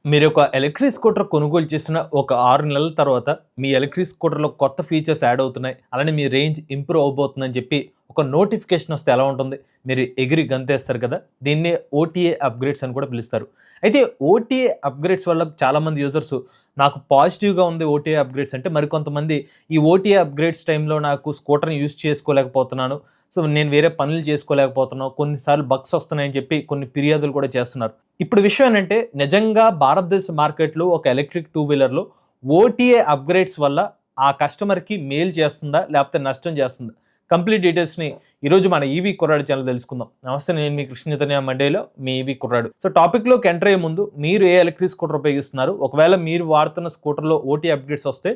మీరు ఒక electric scooter కొనుగోలు చేసిన ఒక 6 నెలల తర్వాత మీ ఎలక్ట్రిక్ స్కూటర్‌లో కొత్త ఫీచర్స్ యాడ్ అవుతున్నాయి. అలానే మీ రేంజ్ ఇంప్రూవ్ అవ్వబోతుందని చెప్పి ఒక నోటిఫికేషన్ వస్తే ఎలా ఉంటుంది? మీరు ఎగిరి గంతేస్తారు కదా! దీన్నే ఓటీఏ అప్‌గ్రేడ్స్ అని కూడా పిలుస్తారు. అయితే ఓటీఏ అప్‌గ్రేడ్స్ వల్ల చాలామంది యూజర్స్ నాకు పాజిటివ్‌గా ఉంది ఓటీఏ అప్‌గ్రేడ్స్ అంటే మరికొంతమంది ఈ ఓటీఏ అప్‌గ్రేడ్స్ టైంలో నాకు స్కూటర్‌ని యూజ్ చేసుకోలేకపోతున్నాను. సో, నేను వేరే పనులు చేసుకోలేకపోతున్నాను. కొన్నిసార్లు బగ్స్ వస్తున్నాయని చెప్పి కొన్ని ఫిర్యాదులు కూడా చేస్తున్నారు. ఇప్పుడు విషయం ఏంటంటే నిజంగా భారతదేశ మార్కెట్‌లో ఒక ఎలక్ట్రిక్ టూ వీలర్‌లో ఓటీఏ అప్‌గ్రేడ్స్ వల్ల ఆ కస్టమర్‌కి మేలు చేస్తుందా? లేకపోతే నష్టం చేస్తుందా? కంప్లీట్ డీటెయిల్స్‌ని ఈరోజు మన ఈవీ కుర్రాడు ఛానెల్ తెలుసుకుందాం. నమస్తే, నేను మీ కృష్ణ చైతన్య మండేలో మీ ఈవీ కుర్రాడు. సో, టాపిక్‌లోకి ఎంటర్ అయ్యే ముందు మీరు ఏ ఎలక్ట్రిక్ స్కూటర్ ఉపయోగిస్తున్నారు? ఒకవేళ మీరు వాడుతున్న స్కూటర్‌లో ఓటీ అప్‌గ్రేడ్స్ వస్తే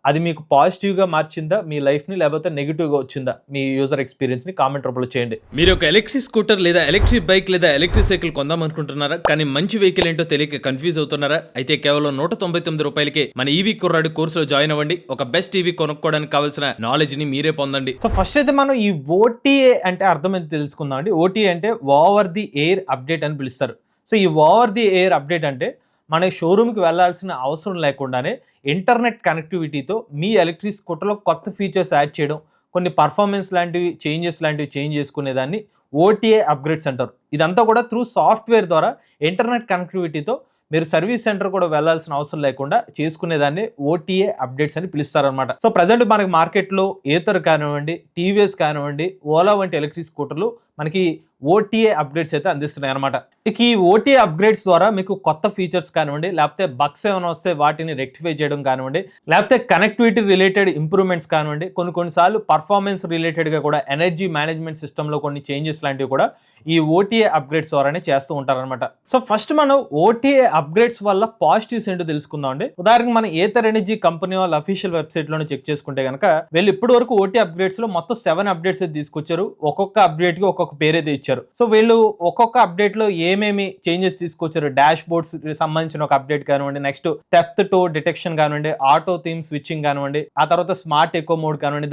అది మీకు పాజిటివ్‌గా మార్చిందా మీ లైఫ్‌ని? లేకపోతే నెగెటివ్‌గా వచ్చిందా మీ యూజర్ ఎక్స్‌పీరియన్స్‌ని కామెంట్ రూపంలో చేయండి. మీరు ఒక ఎలక్ట్రిక్ స్కూటర్ లేదా ఎలక్ట్రిక్ బైక్ లేదా ఎలక్ట్రిక్ సైకిల్ కొందాం అనుకుంటున్నారా? కానీ మంచి వెహికల్ ఏంటో తెలియక కన్‌ఫ్యూజ్ అవుతున్నారా? అయితే కేవలం ₹199కే మన ఈవీ కుర్రాడు కోర్సులో జాయిన్ అవ్వండి. ఒక బెస్ట్ ఈవీ కొనుక్కోవడానికి కావాల్సిన నాలెడ్జ్‌ని మీరే పొందండి. సో, ఫస్ట్ అయితే మనం ఈ ఓటీఏ అంటే అర్థమైంది తెలుసుకుందాం అండి. ఓటీఏ అంటే ఓవర్ ది ఎయిర్ అప్డేట్ అని పిలుస్తారు. సో, ఈ ఓవర్ ది ఎయిర్ అప్డేట్ అంటే మన షోరూమ్‌కి వెళ్ళాల్సిన అవసరం లేకుండానే ఇంటర్నెట్ కనెక్టివిటీతో మీ ఎలక్ట్రిక్ స్కూటర్‌లో కొత్త ఫీచర్స్ యాడ్ చేయడం, కొన్ని పర్ఫార్మెన్స్ లాంటివి చేంజ్ చేసుకునేదాన్ని ఓటీఏ అప్‌గ్రేడ్స్ అంటారు. ఇదంతా కూడా త్రూ సాఫ్ట్‌వేర్ ద్వారా ఇంటర్నెట్ కనెక్టివిటీతో మీరు సర్వీస్ సెంటర్ కూడా వెళ్ళాల్సిన అవసరం లేకుండా చేసుకునేదాన్ని ఓటీఏ అప్డేట్స్ అని పిలుస్తారనమాట. సో, ప్రజెంట్ మనకి మార్కెట్‌లో ఏతర్ కానివ్వండి, టీవీఎస్ కానివ్వండి, ఓలా వంటి ఎలక్ట్రిక్ స్కూటర్లు మనకి ఓటీఏ అప్‌గ్రేడ్స్ అయితే అందిస్తున్నాయి అనమాట. ఇక ఈ ఓటీఏ అప్‌గ్రేడ్స్ ద్వారా మీకు కొత్త ఫీచర్స్ కానివ్వండి, లేకపోతే బగ్స్ ఏమైనా వస్తే వాటిని రెక్టిఫై చేయడం కానివ్వండి, లేకపోతే కనెక్టివిటీ రిలేటెడ్ ఇంప్రూవ్‌మెంట్స్ కానివ్వండి, కొన్ని సార్లు పర్ఫార్మెన్స్ రిలేటెడ్‌గా కూడా ఎనర్జీ మేనేజ్మెంట్ సిస్టమ్‌లో కొన్ని చేంజెస్ లాంటివి కూడా ఈ ఓటీఏ అప్‌గ్రేడ్స్ ద్వారానే చేస్తూ ఉంటారనమాట. సో, ఫస్ట్ మనం ఓటీఏ అప్‌గ్రేడ్స్ వల్ల పాజిటివ్స్ ఏంటో తెలుసుకుందాం అండి. ఉదాహరణకు మన ఏథర్ ఎనర్జీ కంపెనీ వాళ్ళ అఫీషియల్ వెబ్‌సైట్‌లోనే చెక్ చేసుకుంటే గనక వీళ్ళు ఇప్పటి వరకు ఓటీ అప్‌గ్రేడ్స్‌లో మొత్తం 7 అప్డేట్స్ అయితే తీసుకొచ్చారు. ఒక్కొక్క అప్డేట్‌కి ఒక్కొక్క పేరైతే ఇచ్చారు. సో, వీళ్ళు ఒక్కొక్క అప్డేట్‌లో ఏమేమి చేంజెస్ తీసుకొచ్చారు, డాష్ బోర్డ్స్ సంబంధించిన ఒక అప్డేట్ కానివ్వండి, నెక్స్ట్ థెఫ్ట్ టో డిటెక్షన్ కానివ్వండి, ఆటో థీమ్ స్విచ్చింగ్ కానివ్వండి, ఆ తర్వాత స్మార్ట్ ఎకో మోడ్ కానివ్వండి,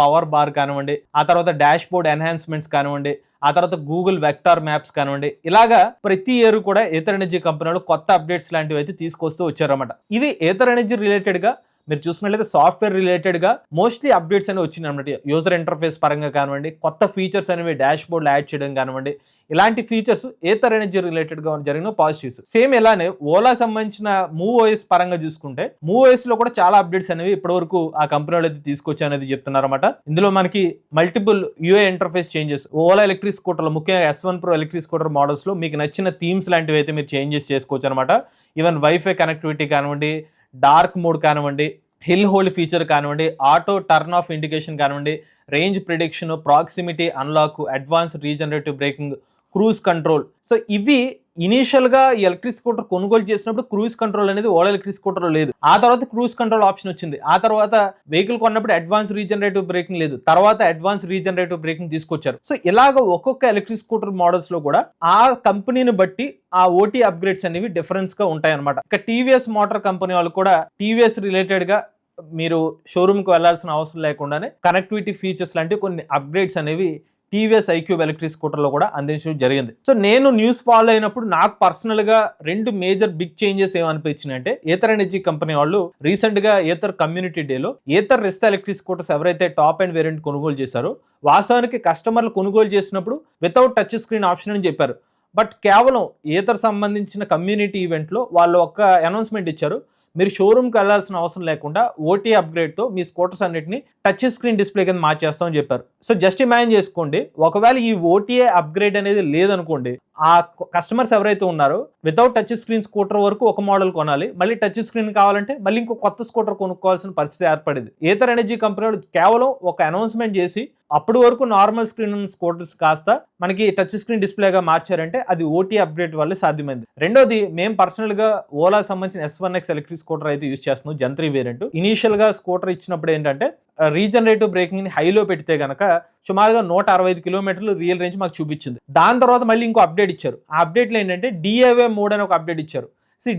పవర్ బార్ కానివ్వండి, ఆ తర్వాత డాష్ బోర్డ్ ఎన్హాన్స్మెంట్స్ కానివ్వండి, ఆ తర్వాత గూగుల్ వెక్టార్ మ్యాప్స్ కానివ్వండి, ఇలాగా ప్రతి ఇయర్ కూడా ఏథర్ ఎనర్జీ కంపెనీలు కొత్త అప్డేట్స్ లాంటివి అయితే తీసుకొస్తూ వచ్చారన్నమాట. ఇది ఏథర్ ఎనర్జీ రిలేటెడ్ గా మీరు చూసినట్లయితే సాఫ్ట్వేర్ రిలేటెడ్ గా మోస్ట్లీ అప్డేట్స్ అనేవి వచ్చినాయి అనమాట. యూజర్ ఇంటర్ఫేస్ పరంగా కానివ్వండి, కొత్త ఫీచర్స్ అనేవి డాష్ బోర్డ్ యాడ్ చేయడం కానివ్వండి, ఇలాంటి ఫీచర్స్ ఏథర్ ఎనర్జీ రిలేటెడ్ గా జరిగిన పాజిటివ్స్. సేమ్ ఇలానే ఓలా సంబంధించిన మూవ్ ఓఎస్ పరంగా చూసుకుంటే మూవ్ ఓఎస్ లో కూడా చాలా అప్డేట్స్ అనేవి ఇప్పటివరకు ఆ కంపెనీ వాళ్ళు అయితే తీసుకొచ్చి అనేది చెప్తున్నారన్నమాట. ఇందులో మనకి multiple UI interface changes, Ola electric స్కూటర్లో ముఖ్యంగా S1 Pro electric scooter models లో మీకు నచ్చిన థీమ్స్ లాంటివి అయితే మీరు చేంజెస్ చేసుకోవచ్చు అనమాట. ఈవెన్ వైఫై కనెక్టివిటీ కానివ్వండి, డార్క్ మోడ్ కానివ్వండి, హిల్ హోల్డ్ ఫీచర్ కానివ్వండి, ఆటో టర్న్ ఆఫ్ ఇండికేషన్ కానివ్వండి, range prediction, proximity unlock, advance regenerative braking, cruise control. So, ఇవి ఇనీషియల్‌గా ఈ ఎలక్ట్రిక్ స్కూటర్ కొనుగోలు చేసినప్పుడు క్రూజ్ కంట్రోల్ అనేది ఓలా ఎలక్ట్రిక్ స్కూటర్‌లో లేదు. ఆ తర్వాత క్రూజ్ కంట్రోల్ ఆప్షన్ వచ్చింది. ఆ తర్వాత వెహికల్ కొన్నప్పుడు అడ్వాన్స్ రీజనరేటివ్ బ్రేకింగ్ లేదు. తర్వాత అడ్వాన్స్ రీజనరేటివ్ బ్రేకింగ్ తీసుకొచ్చారు. సో, ఇలాగ ఒక్కొక్క ఎలక్ట్రిక్ స్కూటర్ మోడల్స్ లో కూడా ఆ కంపెనీని బట్టి ఆ ఓటీ అప్‌గ్రేడ్స్ అనేవి డిఫరెన్స్ గా ఉంటాయన్నమాట. ఇక టీవీఎస్ మోటార్ కంపెనీ వాళ్ళు కూడా టీవీఎస్ రిలేటెడ్ గా మీరు షోరూమ్‌కి వెళ్ళాల్సిన అవసరం లేకుండానే కనెక్టివిటీ ఫీచర్స్ లాంటి కొన్ని అప్‌గ్రేడ్స్ అనేవి టీవీఎస్ ఐక్యూబ్ ఎలక్ట్రిక్ స్కూటర్లో కూడా అందించడం జరిగింది. సో, నేను న్యూస్ ఫాలో అయినప్పుడు నాకు పర్సనల్‌గా 2 మేజర్ బిగ్ చేంజెస్ ఏమనిపించినాయంటే, ఏథర్ ఎనర్జీ కంపెనీ వాళ్ళు రీసెంట్‌గా ఏథర్ కమ్యూనిటీ డేలో ఏథర్ రిస్టా ఎలక్ట్రిక్ స్కూటర్స్ ఎవరైతే టాప్ అండ్ వేరియంట్ కొనుగోలు చేశారో వాస్తవానికి కస్టమర్లు కొనుగోలు చేసినప్పుడు వితౌట్ టచ్ స్క్రీన్ ఆప్షన్ అని చెప్పారు. బట్ కేవలం ఏథర్ సంబంధించిన కమ్యూనిటీ ఈవెంట్‌లో వాళ్ళు ఒక అనౌన్స్‌మెంట్ ఇచ్చారు. మీరు షోరూమ్‌కి వెళ్ళాల్సిన అవసరం లేకుండా ఓటీ అప్‌గ్రేడ్‌తో మీ స్కూటర్స్ అన్నిటిని టచ్ స్క్రీన్ డిస్‌ప్లే కింద మార్చేస్తామని చెప్పారు. సో, జస్ట్ ఇమాజిన్ చేసుకోండి, ఒకవేళ ఈ ఓటీఏ అప్‌గ్రేడ్ అనేది లేదనుకోండి, ఆ కస్టమర్స్ ఎవరైతే ఉన్నారో వితౌట్ టచ్ స్క్రీన్ స్కూటర్ వరకు ఒక మోడల్ కొనాలి. మళ్ళీ టచ్ స్క్రీన్ కావాలంటే మళ్ళీ ఇంకో కొత్త స్కూటర్ కొనుక్కోవాల్సిన పరిస్థితి ఏర్పడింది. ఏథర్ ఎనర్జీ కంపెనీ వాళ్ళు కేవలం ఒక అనౌన్స్‌మెంట్ చేసి అప్పటి వరకు నార్మల్ స్క్రీన్ ఉన్న స్కూటర్స్ కాస్త మనకి టచ్ స్క్రీన్ డిస్‌ప్లేగా మార్చారంటే అది ఓటీ అప్‌గ్రేడ్ వల్ల సాధ్యమైంది. రెండోది, మేము పర్సనల్‌గా ఓలా సంబంధించిన S1X ఎలక్ట్రిక్ స్కూటర్ అయితే యూజ్ చేస్తున్నాం, జన్ 3 వేరియంట్. ఇనీషియల్‌గా స్కూటర్ ఇచ్చినప్పుడు ఏంటంటే రీజనరేటివ్ బ్రేకింగ్ ని హైలో పెడితే గనక సుమారుగా 165 కిలోమీటర్లు రియల్ రేంజ్ మాకు చూపించింది. దాని తర్వాత మళ్ళీ ఇంకో అప్డేట్ ఇచ్చారు. ఆ అప్డేట్లో ఏంటంటే డిఏవే మోడ్ అని ఒక అప్డేట్ ఇచ్చారు.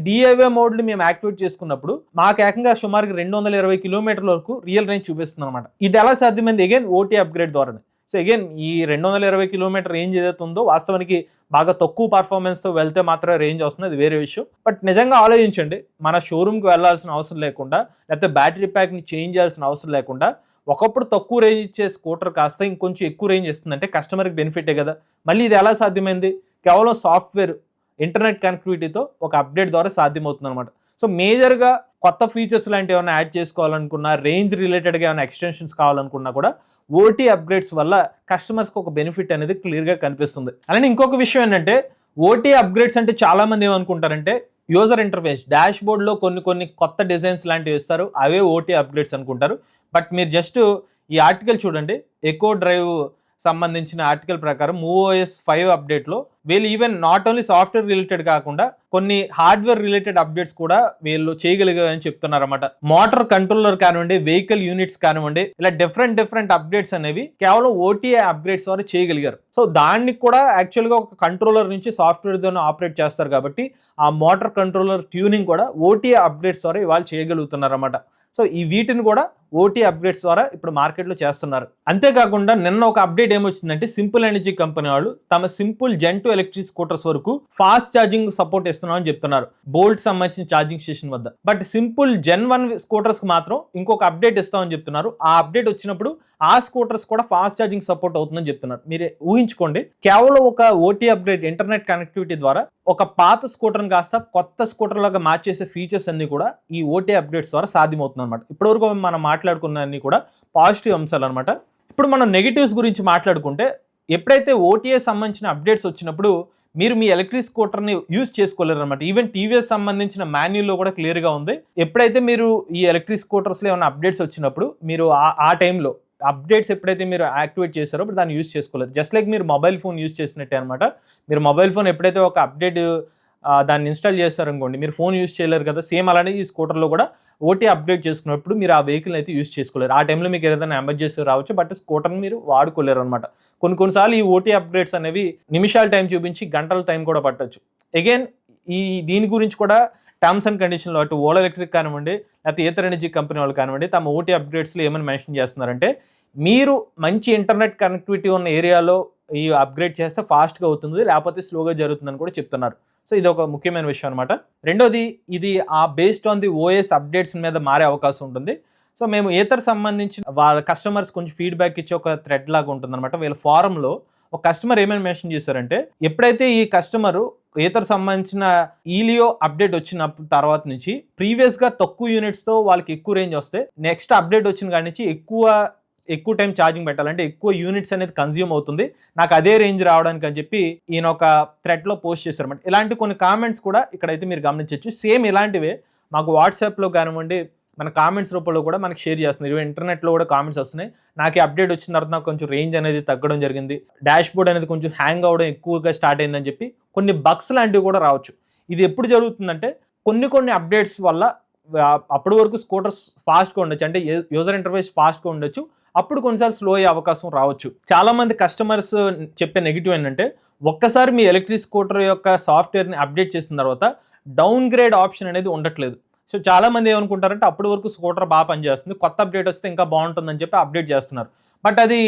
డిఏవే మోడ్ ని మేము యాక్టివేట్ చేసుకున్నప్పుడు మాకు ఏకంగా సుమారుగా 220 కిలోమీటర్ల వరకు రియల్ రేంజ్ చూపిస్తుంది అనమాట. ఇది ఎలా సాధ్యమైంది? అగైన్ ఓటీ అప్‌గ్రేడ్ ద్వారానే. సో, సో అగైన్ ఈ 220 కిలోమీటర్ రేంజ్ ఏదైతే ఉందో వాస్తవానికి బాగా తక్కువ పర్ఫార్మెన్స్తో వెళ్తే మాత్రమే రేంజ్ వస్తుంది, అది వేరే విషయం. బట్ నిజంగా ఆలోచించండి, మన షోరూమ్కి వెళ్ళాల్సిన అవసరం లేకుండా, లేకపోతే బ్యాటరీ ప్యాక్ని చేంజ్ చేయాల్సిన అవసరం లేకుండా ఒకప్పుడు తక్కువ రేంజ్ ఇచ్చే స్కూటర్ కాస్త ఇంకొంచెం ఎక్కువ రేంజ్ ఇస్తుందంటే కస్టమర్కి బెనిఫిటే కదా. మళ్ళీ ఇది ఎలా సాధ్యమైంది? కేవలం సాఫ్ట్వేర్, ఇంటర్నెట్ కనెక్టివిటీతో ఒక అప్డేట్ ద్వారా సాధ్యమవుతుంది అనమాట. సో మేజర్గా కొత్త ఫీచర్స్ లాంటివి ఏమైనా యాడ్ చేసుకోవాలనుకున్నా, రేంజ్ రిలేటెడ్గా ఏమైనా ఎక్స్టెన్షన్స్ కావాలనుకున్నా కూడా ఓటీ అప్గ్రేడ్స్ వల్ల కస్టమర్స్కి ఒక బెనిఫిట్ అనేది క్లియర్గా కనిపిస్తుంది. అలానే ఇంకొక విషయం ఏంటంటే, ఓటీ అప్గ్రేడ్స్ అంటే చాలామంది ఏమనుకుంటారంటే యూజర్ ఇంటర్ఫేస్ డాష్ బోర్డ్లో కొన్ని కొత్త డిజైన్స్ లాంటివి ఇస్తారు, అవే ఓటీ అప్గ్రేడ్స్ అనుకుంటారు. బట్ మీరు జస్ట్ ఈ ఆర్టికల్ చూడండి, ఎకో డ్రైవ్ సంబంధించిన ఆర్టికల్ ప్రకారం MovOS 5 అప్డేట్లో వీళ్ళు even not only software related కాకుండా కొన్ని హార్డ్వేర్ రిలేటెడ్ అప్డేట్స్ కూడా వీళ్ళు చేయగలిగారని చెప్తున్నారు అన్నమాట. మోటార్ కంట్రోలర్ కానివ్వండి, వెహికల్ యూనిట్స్ కానివ్వండి, ఇలా డిఫరెంట్ అప్డేట్స్ అనేవి కేవలం ఓటీఏ అప్గ్రేడ్స్ ద్వారా చేయగలిగారు. సో దాన్ని కూడా యాక్చువల్గా ఒక కంట్రోలర్ నుంచి సాఫ్ట్వేర్ ద్వారా ఆపరేట్ చేస్తారు కాబట్టి ఆ మోటార్ కంట్రోలర్ ట్యూనింగ్ కూడా ఓటీఏ అప్గ్రేడ్స్ ద్వారా ఇవాళ చేయగలుగుతున్నారు అన్నమాట. సో ఈ వీటిని కూడా ఓటీ అప్గ్రేడ్స్ ద్వారా ఇప్పుడు మార్కెట్లో చేస్తున్నారు. అంతేకాకుండా నిన్న ఒక అప్డేట్ ఏమొచ్చిందంటే, సింపుల్ ఎనర్జీ కంపెనీ వాళ్ళు తమ సింపుల్ జెన్ 2 ఎలక్ట్రిక్ స్కూటర్స్ వరకు ఫాస్ట్ ఛార్జింగ్ సపోర్ట్ ఇస్తున్నాం అని చెప్తున్నారు బోల్ట్ సంబంధించిన ఛార్జింగ్ స్టేషన్ వద్ద. బట్ సింపుల్ జెన్ 1 స్కూటర్స్ కి మాత్రం ఇంకొక అప్డేట్ ఇస్తామని చెప్తున్నారు. ఆ అప్డేట్ వచ్చినప్పుడు ఆ స్కూటర్స్ కూడా ఫాస్ట్ ఛార్జింగ్ సపోర్ట్ అవుతుందని చెప్తున్నారు. మీరు ఊహించుకోండి, కేవలం ఒక ఓటీ అప్గ్రేడ్, ఇంటర్నెట్ కనెక్టివిటీ ద్వారా ఒక పాత స్కూటర్ని కాస్త కొత్త స్కూటర్ లాగా మార్చేసే ఫీచర్స్ అన్ని కూడా ఈ ఓటీ అప్డేట్స్ ద్వారా సాధ్యమవుతుంది అనమాట. ఇప్పటివరకు మనం మాట్లాడుకున్న అన్ని కూడా పాజిటివ్ అంశాలు అనమాట. ఇప్పుడు మనం నెగిటివ్స్ గురించి మాట్లాడుకుంటే, ఎప్పుడైతే ఓటీఏ సంబంధించిన అప్డేట్స్ వచ్చినప్పుడు మీరు మీ ఎలక్ట్రిక్ స్కూటర్ని యూజ్ చేసుకోలేరు అనమాట. ఈవెన్ టీవీఎస్ సంబంధించిన మాన్యుల్లో కూడా క్లియర్గా ఉంది, ఎప్పుడైతే మీరు ఈ ఎలక్ట్రిక్ స్కూటర్స్లో ఏమైనా అప్డేట్స్ వచ్చినప్పుడు మీరు ఆ టైంలో అప్డేట్స్ ఎప్పుడైతే మీరు యాక్టివేట్ చేస్తారో అప్పుడు దాన్ని యూజ్ చేసుకోలేదు. జస్ట్ లైక్ మీరు మొబైల్ ఫోన్ యూజ్ చేసినట్టే అనమాట. మీరు మొబైల్ ఫోన్ ఎప్పుడైతే ఒక అప్డేట్ దాన్ని ఇన్స్టాల్ చేస్తారనుకోండి, మీరు ఫోన్ యూజ్ చేయలేరు కదా. సేమ్ అలానే ఈ స్కూటర్లో కూడా ఓటీ అప్డేట్ చేసుకున్నప్పుడు మీరు ఆ వెహికల్ అయితే యూజ్ చేసుకోలేరు. ఆ టైంలో మీకు ఏదైనా ఎమర్జెన్సీ రావచ్చు, బట్ స్కూటర్ని మీరు వాడుకోలేరు అనమాట. కొన్నిసార్లు ఈ ఓటీ అప్డేట్స్ అనేవి నిమిషాల టైం చూపించి గంటల టైం కూడా పట్టచ్చు. అగైన్ దీని గురించి కూడా టర్మ్స్ అండ్ కండిషన్లో అటు ఓలా ఎలక్ట్రిక్ కానివ్వండి, లేకపోతే ఈథర్ ఎనర్జీ కంపెనీ వాళ్ళు కానివ్వండి, తమ ఓటీ అప్గ్రేడ్స్లో ఏమని మెన్షన్ చేస్తున్నారంటే, మీరు మంచి ఇంటర్నెట్ కనెక్టివిటీ ఉన్న ఏరియాలో ఈ అప్గ్రేడ్ చేస్తే ఫాస్ట్గా అవుతుంది, లేకపోతే స్లోగా జరుగుతుందని కూడా చెప్తున్నారు. సో ఇది ఒక ముఖ్యమైన విషయం అనమాట. రెండోది, ఇది based on the OS updates మీద మారే అవకాశం ఉంటుంది. సో మేము ఈథర్ సంబంధించిన వాళ్ళ కస్టమర్స్ కొంచెం ఫీడ్బ్యాక్ ఇచ్చే ఒక థ్రెడ్ లాగా ఉంటుంది అనమాట. వీళ్ళ ఫారంలో ఒక కస్టమర్ ఏమైనా మెన్షన్ చేశారంటే, ఎప్పుడైతే ఈ కస్టమరు ఈథర్ సంబంధించిన ఈలియో అప్డేట్ వచ్చిన తర్వాత నుంచి ప్రీవియస్గా తక్కువ యూనిట్స్తో వాళ్ళకి ఎక్కువ రేంజ్ వస్తే, నెక్స్ట్ అప్డేట్ వచ్చిన కాడి నుంచి ఎక్కువ టైం ఛార్జింగ్ పెట్టాలంటే ఎక్కువ యూనిట్స్ అనేది కన్జ్యూమ్ అవుతుంది, నాకు అదే రేంజ్ రావడానికి అని చెప్పి ఈయన ఒక థ్రెడ్లో పోస్ట్ చేశారన్నమాట. ఇలాంటి కొన్ని కామెంట్స్ కూడా ఇక్కడైతే మీరు గమనించవచ్చు. సేమ్ ఇలాంటివే మాకు వాట్సాప్లో కానివ్వండి, మన కామెంట్స్ రూపంలో కూడా మనకి షేర్ చేస్తున్నారు. ఇంటర్నెట్లో కూడా కామెంట్స్ వస్తున్నాయి, నాకు అప్డేట్ వచ్చిన తర్వాత నాకు కొంచెం రేంజ్ అనేది తగ్గడం జరిగింది, డాష్ బోర్డ్ అనేది కొంచెం హ్యాంగ్ అవ్వడం ఎక్కువగా స్టార్ట్ అయిందని చెప్పి కొన్ని బగ్స్ లాంటివి కూడా రావచ్చు. ఇది ఎప్పుడు జరుగుతుందంటే, కొన్ని అప్డేట్స్ వల్ల అప్పటి వరకు స్కూటర్స్ ఫాస్ట్గా ఉండొచ్చు, అంటే యూజర్ ఇంటర్ఫేస్ ఫాస్ట్గా ఉండొచ్చు, అప్పుడు కొన్నిసార్లు స్లో అయ్యే అవకాశం రావచ్చు. చాలామంది కస్టమర్స్ చెప్పే నెగిటివ్ ఏంటంటే, ఒక్కసారి మీ ఎలక్ట్రిక్ స్కూటర్ యొక్క సాఫ్ట్వేర్ని అప్డేట్ చేసిన తర్వాత డౌన్ గ్రేడ్ ఆప్షన్ అనేది ఉండట్లేదు. సో చాలామంది ఏమనుకుంటారంటే, అప్పటి వరకు స్కూటర్ బాగా పనిచేస్తుంది, కొత్త అప్డేట్ వస్తే ఇంకా బాగుంటుందని చెప్పి అప్డేట్ చేస్తున్నారు. బట్ అది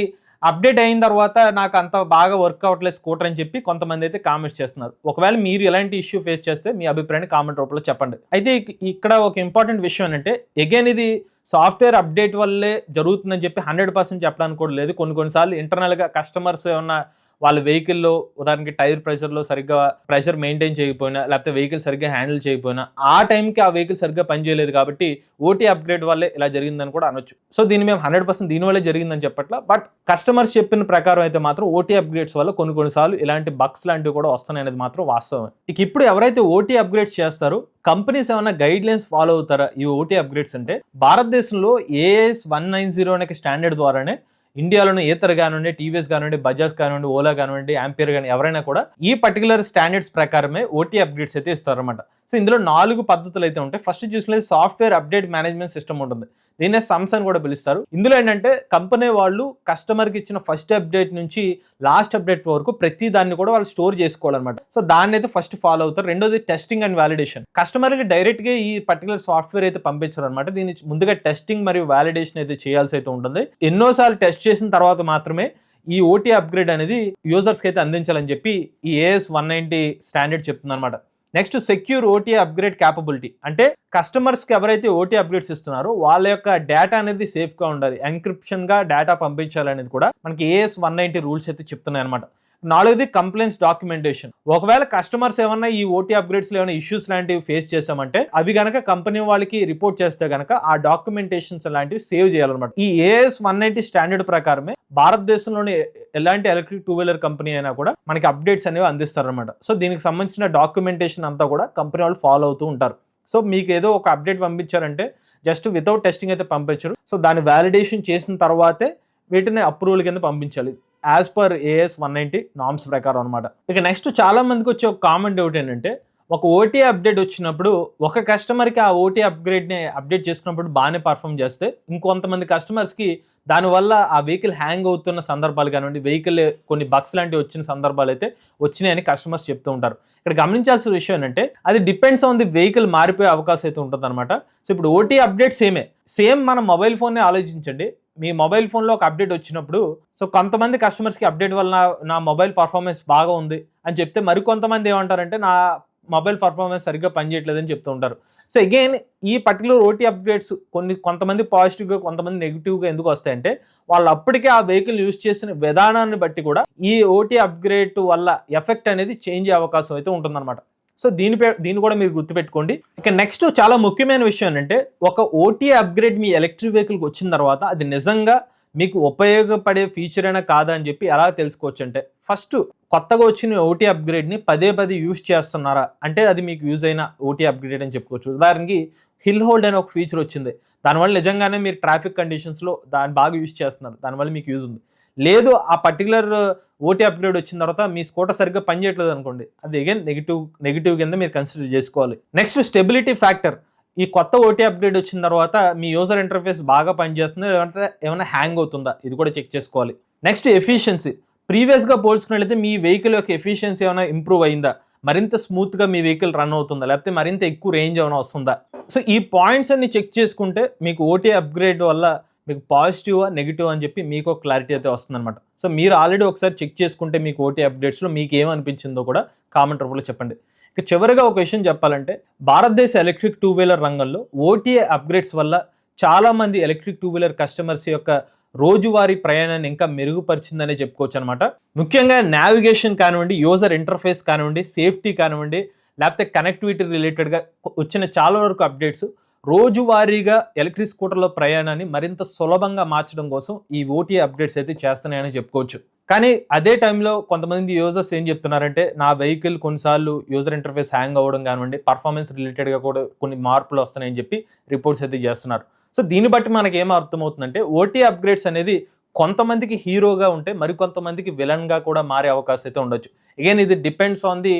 అప్డేట్ అయిన తర్వాత నాకు అంత బాగా వర్క్ అవ్వట్లేదు స్కూటర్ అని చెప్పి కొంతమంది అయితే కామెంట్స్ చేస్తున్నారు. ఒకవేళ మీరు ఎలాంటి ఇష్యూ ఫేస్ చేస్తే మీ అభిప్రాయాన్ని కామెంట్ రూపంలో చెప్పండి. అయితే ఇక్కడ ఒక ఇంపార్టెంట్ విషయం ఏంటంటే, అగైన్ ఇది సాఫ్ట్వేర్ అప్డేట్ వల్లే జరుగుతుందని చెప్పి 100% చెప్పడానికి కూడా లేదు. కొన్నిసార్లు ఇంటర్నల్గా కస్టమర్స్ ఏమన్నా వాళ్ళ వెహికల్లో ఉదాహరణకి టైర్ ప్రెషర్లో సరిగ్గా ప్రెషర్ మెయింటైన్ చేయకపోయినా, లేకపోతే వెహికల్ సరిగ్గా హ్యాండిల్ చేయకపోయినా, ఆ టైంకి ఆ వెహికల్ సరిగ్గా పనిచేయలేదు కాబట్టి ఓటీ అప్గ్రేడ్ వల్లే ఇలా జరిగిందని కూడా అనొచ్చు. సో దీన్ని మేము 100% దీనివల్లే జరిగిందని చెప్పట్లా. బట్ కస్టమర్స్ చెప్పిన ప్రకారం అయితే మాత్రం ఓటీ అప్గ్రేడ్స్ వల్ల కొన్నిసార్లు ఇలాంటి బగ్స్ లాంటివి కూడా వస్తున్నాయి అనేది మాత్రం వాస్తవం. ఇప్పుడు ఎవరైతే ఓటీ అప్గ్రేడ్స్ చేస్తారో కంపెనీస్ ఏమైనా గైడ్ లైన్స్ ఫాలో అవుతారా ఈ ఓటీ అప్గ్రేడ్స్ అంటే? భారతదేశంలో AS 190 అనే స్టాండర్డ్ ద్వారానే ఇండియాలోనే ఈథర్ కానివ్వండి, టీవీఎస్ కానివ్వండి, బజాజ్ కానివ్వండి, ఓలా కానివ్వండి, ఆంపియర్ కానీ ఎవరైనా కూడా ఈ పర్టికులర్ స్టాండర్డ్స్ ప్రకారమే ఓటీ అప్గ్రేడ్స్ అయితే ఇస్తారన్నమాట. సో ఇందులో 4 పద్ధతులు అయితే ఉంటాయి. ఫస్ట్ చూసుకునేది సాఫ్ట్వేర్ అప్డేట్ మేనేజ్మెంట్ సిస్టమ్ ఉంటుంది, దీన్నే సమ్స్ అని కూడా పిలుస్తారు. ఇందులో ఏంటంటే కంపెనీ వాళ్ళు కస్టమర్కి ఇచ్చిన ఫస్ట్ అప్డేట్ నుంచి లాస్ట్ అప్డేట్ వరకు ప్రతి దాన్ని కూడా వాళ్ళు స్టోర్ చేసుకోవాలన్నమాట. సో దాన్ని అయితే ఫస్ట్ ఫాలో అవుతారు. రెండోది టెస్టింగ్ అండ్ వ్యాలిడేషన్. కస్టమర్కి డైరెక్ట్గా ఈ పర్టికులర్ సాఫ్ట్వేర్ అయితే పంపించారు అనమాట. దీన్ని ముందుగా టెస్టింగ్ మరియు వ్యాలిడేషన్ అయితే చేయాల్సి అయితే ఉంటుంది. ఎన్నోసార్లు టెస్ట్ చేసిన తర్వాత మాత్రమే ఈ ఓటీ అప్గ్రేడ్ అనేది యూజర్స్కి అయితే అందించాలని చెప్పి ఈ AS 190 స్టాండర్డ్ చెప్తుంది అనమాట. Next secure OT upgrade capability, అంటే కస్టమర్స్కి ఎవరైతే ఓటీ అప్గ్రేడ్స్ ఇస్తున్నారో వాళ్ళ యొక్క డేటా అనేది సేఫ్గా ఉండాలి, ఎన్క్రిప్షన్గా డేటా పంపించాలనేది కూడా మనకి AS 190 రూల్స్ అయితే చెప్తున్నాయి అనమాట. 4ది కంప్లైంట్స్ డాక్యుమెంటేషన్. ఒకవేళ కస్టమర్స్ ఏమన్నా ఈ ఓటీ అప్గ్రేడ్స్ లో ఏమైనా ఇష్యూస్ లాంటివి ఫేస్ చేసామంటే అవి గనక కంపెనీ వాళ్ళకి రిపోర్ట్ చేస్తే గనక ఆ డాక్యుమెంటేషన్స్ లాంటివి సేవ్ చేయాలన్నమాట. ఈ AS 190 స్టాండర్డ్ ప్రకారమే భారతదేశంలోని ఎలాంటి ఎలక్ట్రిక్ 2-వీలర్ కంపెనీ అయినా కూడా మనకి అప్డేట్స్ అనేవి అందిస్తారనమాట. సో దీనికి సంబంధించిన డాక్యుమెంటేషన్ అంతా కూడా కంపెనీ వాళ్ళు ఫాలో అవుతూ ఉంటారు. సో మీకు ఏదో ఒక అప్డేట్ పంపించారంటే జస్ట్ వితౌట్ టెస్టింగ్ అయితే పంపించరు. సో దాన్ని వ్యాలిడేషన్ చేసిన తర్వాతే వీటిని అప్రూవల్ కింద పంపించాలి యాజ్ పర్ AS 190 నామ్స్ ప్రకారం అనమాట. ఇక నెక్స్ట్ చాలా మందికి వచ్చే ఒక కామన్ డౌట్ ఏంటంటే, ఒక ఓటీ అప్డేట్ వచ్చినప్పుడు ఒక కస్టమర్కి ఆ ఓటీ అప్గ్రేడ్ని అప్డేట్ చేసుకున్నప్పుడు బాగానే పర్ఫామ్ చేస్తే ఇంకొంతమంది కస్టమర్స్కి దానివల్ల ఆ వెహికల్ హ్యాంగ్ అవుతున్న సందర్భాలు కానివ్వండి, వెహికల్ కొన్ని బగ్స్ లాంటివి వచ్చిన సందర్భాలు అయితే వచ్చినాయని కస్టమర్స్ చెప్తూ ఉంటారు. ఇక్కడ గమనించాల్సిన విషయం ఏంటంటే అది డిపెండ్స్ ఆన్ ది వెహికల్ మారిపోయే అవకాశం అయితే ఉంటుంది అనమాట. సో ఇప్పుడు ఓటీ అప్డేట్ సేమ్ మన మొబైల్ ఫోన్నే ఆలోచించండి. మీ మొబైల్ ఫోన్లో ఒక అప్డేట్ వచ్చినప్పుడు సో కొంతమంది కస్టమర్స్కి అప్డేట్ వల్ల నా మొబైల్ పర్ఫార్మెన్స్ బాగా ఉంది అని చెప్తే మరికొంతమంది ఏమంటారంటే నా మొబైల్ పర్ఫార్మెన్స్ సరిగ్గా పనిచేయట్లేదని చెప్తూ ఉంటారు. సో అగైన్ ఈ పర్టికులర్ ఓటీ అప్డేట్స్ కొంతమంది పాజిటివ్గా కొంతమంది నెగిటివ్గా ఎందుకు వస్తాయంటే వాళ్ళు అప్పటికే ఆ వెహికల్ యూజ్ చేసిన విధానాన్ని బట్టి కూడా ఈ ఓటీ అప్గ్రేడ్ వల్ల ఎఫెక్ట్ అనేది చేంజ్ అయ్యే అవకాశం అయితే ఉంటుందన్నమాట. సో దీన్ని కూడా మీరు గుర్తుపెట్టుకోండి. ఇక నెక్స్ట్ చాలా ముఖ్యమైన విషయం ఏంటంటే, ఒక ఓటీ అప్గ్రేడ్ మీ ఎలక్ట్రిక్ వెహికల్కి వచ్చిన తర్వాత అది నిజంగా మీకు ఉపయోగపడే ఫీచర్ అయినా కాదా అని చెప్పి ఎలా తెలుసుకోవచ్చు అంటే, ఫస్ట్ కొత్తగా వచ్చిన ఓటీ అప్గ్రేడ్ని పదే యూజ్ చేస్తున్నారా అంటే అది మీకు యూజ్ అయిన ఓటీ అప్గ్రేడ్ అని చెప్పుకోవచ్చు. ఉదాహరణకి హిల్ హోల్డ్ అనే ఒక ఫీచర్ వచ్చింది, దానివల్ల నిజంగానే మీరు ట్రాఫిక్ కండిషన్స్లో దాన్ని బాగా యూజ్ చేస్తున్నారు, దానివల్ల మీకు యూజ్ ఉంది. లేదు ఆ పర్టికులర్ ఓటీ అప్గ్రేడ్ వచ్చిన తర్వాత మీ స్కూటర్ సరిగ్గా పనిచేయట్లేదు అనుకోండి, అది అగైన్ నెగిటివ్ కింద మీరు కన్సిడర్ చేసుకోవాలి. నెక్స్ట్ స్టెబిలిటీ ఫ్యాక్టర్, ఈ కొత్త ఓటీ అప్గ్రేడ్ వచ్చిన తర్వాత మీ యూజర్ ఇంటర్ఫేస్ బాగా పనిచేస్తుందా లేదంటే ఏమైనా హ్యాంగ్ అవుతుందా, ఇది కూడా చెక్ చేసుకోవాలి. నెక్స్ట్ ఎఫిషియన్సీ, ప్రీవియస్గా పోల్చుకున్నట్లయితే మీ వెహికల్ యొక్క ఎఫిషియన్సీ ఏమైనా ఇంప్రూవ్ అయిందా, మరింత స్మూత్గా మీ వెహికల్ రన్ అవుతుందా, లేకపోతే మరింత ఎక్కువ రేంజ్ ఏమైనా వస్తుందా. సో ఈ పాయింట్స్ అన్ని చెక్ చేసుకుంటే మీకు ఓటీ అప్గ్రేడ్ వల్ల మీకు పాజిటివ్ నెగిటివ్ అని చెప్పి మీకు ఒక క్లారిటీ అయితే వస్తుందన్నమాట. సో మీరు ఆల్రెడీ ఒకసారి చెక్ చేసుకుంటే మీకు ఓటీ అప్డేట్స్లో మీకు ఏమనిపించిందో కూడా కామెంట్ రూపంలో చెప్పండి. ఇక చివరిగా ఒక విషయం చెప్పాలంటే, భారతదేశ ఎలక్ట్రిక్ 2-వీలర్ రంగంలో ఓటీ అప్గ్రేడ్స్ వల్ల చాలామంది ఎలక్ట్రిక్ 2-వీలర్ కస్టమర్స్ యొక్క రోజువారీ ప్రయాణాన్ని ఇంకా మెరుగుపరిచిందనే చెప్పుకోవచ్చు అనమాట. ముఖ్యంగా నావిగేషన్ కానివ్వండి, యూజర్ ఇంటర్ఫేస్ కానివ్వండి, సేఫ్టీ కానివ్వండి, లేకపోతే కనెక్టివిటీ రిలేటెడ్గా వచ్చిన చాలా వరకు అప్డేట్స్ రోజువారీగా ఎలక్ట్రిక్ స్కూటర్లో ప్రయాణాన్ని మరింత సులభంగా మార్చడం కోసం ఈ ఓటీ అప్డేట్స్ అయితే చేస్తున్నాయని చెప్పుకోవచ్చు. కానీ అదే టైంలో కొంతమంది యూజర్స్ ఏం చెప్తున్నారంటే, నా వెహికల్ కొన్నిసార్లు యూజర్ ఇంటర్ఫేస్ హ్యాంగ్ అవ్వడం కానివ్వండి, పర్ఫార్మెన్స్ రిలేటెడ్గా కూడా కొన్ని మార్పులు వస్తున్నాయని చెప్పి రిపోర్ట్స్ అయితే చేస్తున్నారు. సో దీన్ని బట్టి మనకి ఏం అర్థమవుతుందంటే, ఓటీ అప్గ్రేడ్స్ అనేది కొంతమందికి హీరోగా ఉంటే మరికొంతమందికి విలన్గా కూడా మారే అవకాశం అయితే ఉండొచ్చు. అగైన్ ఇది డిపెండ్స్ ఆన్ ది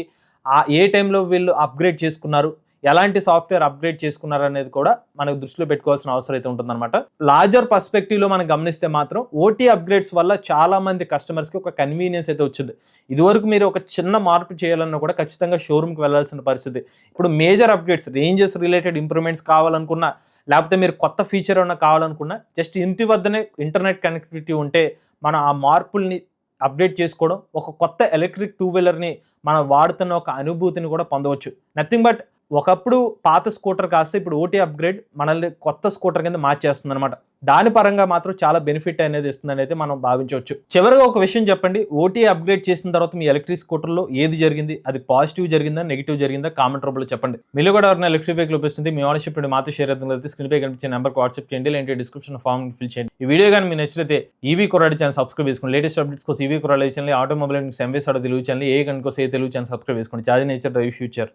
ఏ టైంలో వీళ్ళు అప్గ్రేడ్ చేసుకున్నారు, ఎలాంటి సాఫ్ట్వేర్ అప్గ్రేడ్ చేసుకున్నారు అనేది కూడా మనకు దృష్టిలో పెట్టుకోవాల్సిన అవసరం అయితే ఉంటుందన్నమాట. లార్జర్ పర్స్పెక్టివ్లో మనం గమనిస్తే మాత్రం ఓటీ అప్గ్రేడ్స్ వల్ల చాలా మంది కస్టమర్స్కి ఒక కన్వీనియన్స్ అయితే వచ్చింది. ఇదివరకు మీరు ఒక చిన్న మార్పు చేయాలన్నా కూడా ఖచ్చితంగా షోరూమ్కి వెళ్ళాల్సిన పరిస్థితి. ఇప్పుడు major upgrades, ranges related improvements కావాలనుకున్నా, లేకపోతే మీరు కొత్త ఫీచర్ ఏమన్నా కావాలనుకున్నా, జస్ట్ ఇంటి వద్దనే ఇంటర్నెట్ కనెక్టివిటీ ఉంటే మనం ఆ మార్పుల్ని అప్డేట్ చేసుకోవడం, ఒక కొత్త ఎలక్ట్రిక్ 2-వీలర్ని మనం వాడుతున్న ఒక అనుభూతిని కూడా పొందవచ్చు. నథింగ్ బట్ ఒకప్పుడు పాత స్కూటర్ కాస్త ఇప్పుడు ఓటీ అప్గ్రేడ్ మనల్ని కొత్త స్కూటర్ కింద మార్చేస్తుంది అనమాట. దాని పరంగా మాత్రం చాలా బెనిఫిట్ అనేది ఇస్తుందని అయితే మనం భావించవచ్చు. చివరిగా ఒక విషయం చెప్పండి, ఓటీ అప్గ్రేడ్ చేసిన తర్వాత మీ ఎలక్ట్రిక్ స్కూటర్లో ఏది జరిగింది, అది పాజిటివ్ జరిగిందా నెగిటివ్ జరిగిందా కామెంట్ రూపంలో చెప్పండి. మీరు కూడా ఎవరైనా ఎలక్ట్రిక్ వెహికల్ ఉపయోగిస్తుంది, మీ ఓనర్షిప్ మాతో షేర్ అవుతుంది, స్క్రీన్ పై కనిపించే నెంబర్కి వాట్సాప్ చేయండి, లేదంటే డిస్క్రిప్షన్ ఫామ్ ఫిల్ చేయండి. ఈ వీడియో కానీ మీ నచ్చితే ఈవీ కొరాడి ఛానల్ సబ్స్క్రైబ్ చేసుకోండి. లేటెస్ట్ అప్డేట్స్ కోసం ఈవీ కొరాడి ఛానల్, ఆటోమొబైల్ ఎంవేస్ ఆడో తెలుగు ఛానల్, ఏ కనుకోసం ఏ తెలుగు ఛానల్ సబ్స్క్రైబ్ చేసుకోండి. Charge nature drive future.